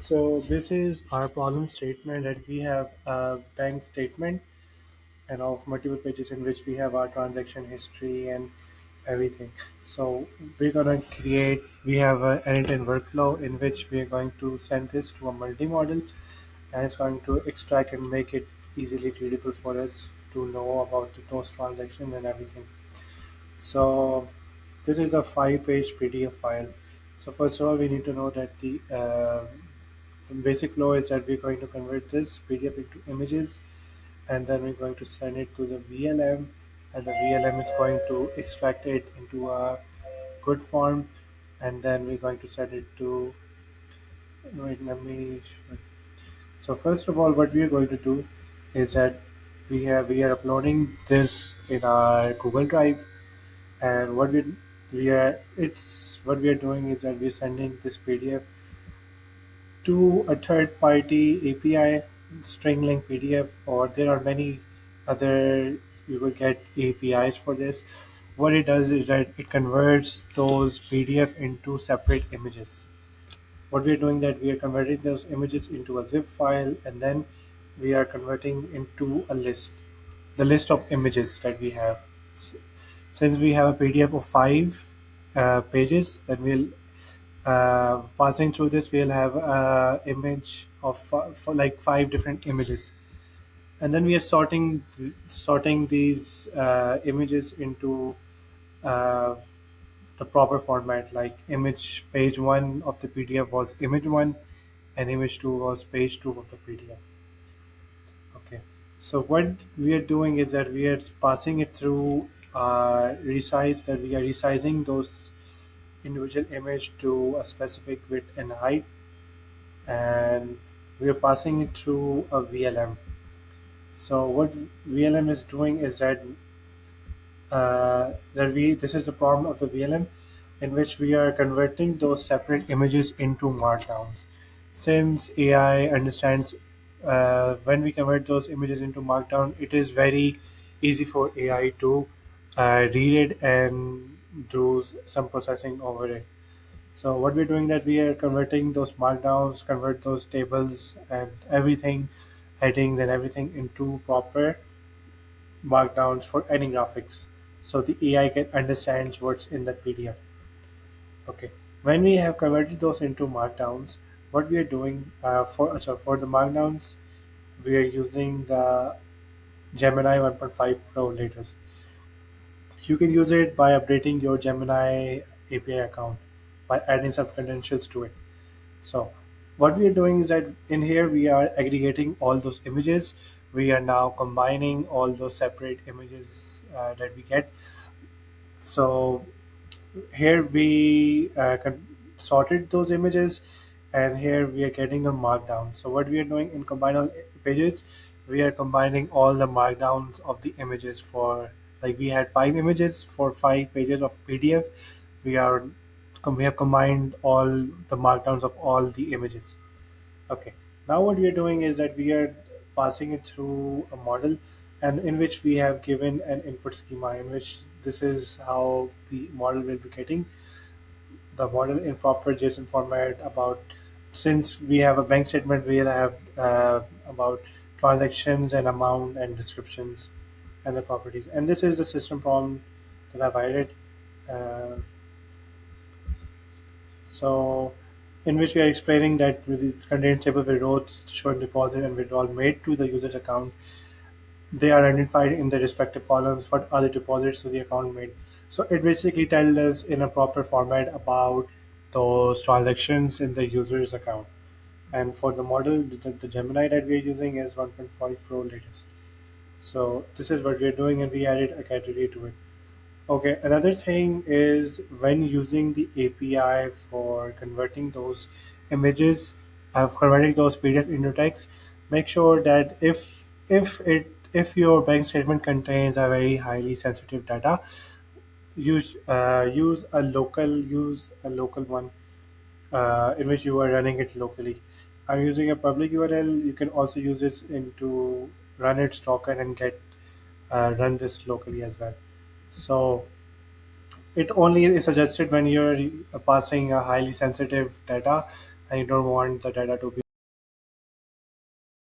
So this is our problem statement that we have a bank statement and of multiple pages in which we have our transaction history and everything. So we're gonna create. We have an end-to-end workflow in which we are going to send this to a multi-model, and it's going to extract and make it easily readable for us to know about those transactions and everything. So this is a five-page PDF file. So first of all, we need to know that the basic flow is that we're going to convert this PDF into images, and then we're going to send it to the VLM, and the VLM is going to extract it into a good form, and then we're going to send it to. Wait, let me. So first of all, what we are going to do is that we are uploading this in our Google Drive, and what we are doing is that we're sending this PDF to a third party API, string link PDF, or there are many other, you will get APIs for this. What it does is that it converts those PDF into separate images. What we are doing that we are converting those images into a zip file, and then we are converting into a list, the list of images that we have. S- Since we have a PDF of five pages, then we'll passing through this, we'll have a image of for like five different images, and then we are sorting these images into uh, the proper format. Like image page one of the PDF was image one, and image two was page two of the PDF. Okay, so what we are doing is that we are passing it through resize, that we are resizing those individual image to a specific width and height, and we are passing it through a VLM. So what VLM is doing is that we this is the problem of the VLM, in which we are converting those separate images into markdowns. Since AI understands, when we convert those images into markdown, it is very easy for AI to read it and do some processing over it. So what we're doing that we are converting those markdowns, convert those tables and everything, headings and everything into proper markdowns for any graphics. So the AI can understand what's in the PDF. Okay. When we have converted those into markdowns, what we are doing for the markdowns, we are using the Gemini 1.5 Pro latest. You can use it by updating your Gemini API account by adding some credentials to it. So what we are doing is that in here we are aggregating all those images. We are now combining all those separate images that we get. So here we sorted those images, and here we are getting a markdown. So what we are doing in combine all pages, we are combining all the markdowns of the images. For like we had five images for five pages of PDF, we have combined all the markdowns of all the images. Okay. Now what we are doing is that we are passing it through a model, and in which we have given an input schema, in which this is how the model will be getting the model in proper JSON format. About, since we have a bank statement, we'll have about transactions and amount and descriptions and the properties. And this is the system problem that I've added. Uh, So, in which we are explaining that with its contains table with rows showing deposit and withdrawal made to the user's account. They are identified in the respective columns for other deposits to the account made. So it basically tells us in a proper format about those transactions in the user's account. And for the model, the Gemini that we are using is 1.5 Pro latest. So this is what we are doing, and we added a category to it. Okay, another thing is when using the API for converting those images, converting those PDF into text, make sure that if your bank statement contains a very highly sensitive data, use a local one in which you are running it locally. I'm using a public URL. You can also use it into run its token and get run this locally as well. So it only is suggested when you're passing a highly sensitive data. and you don't want the data to be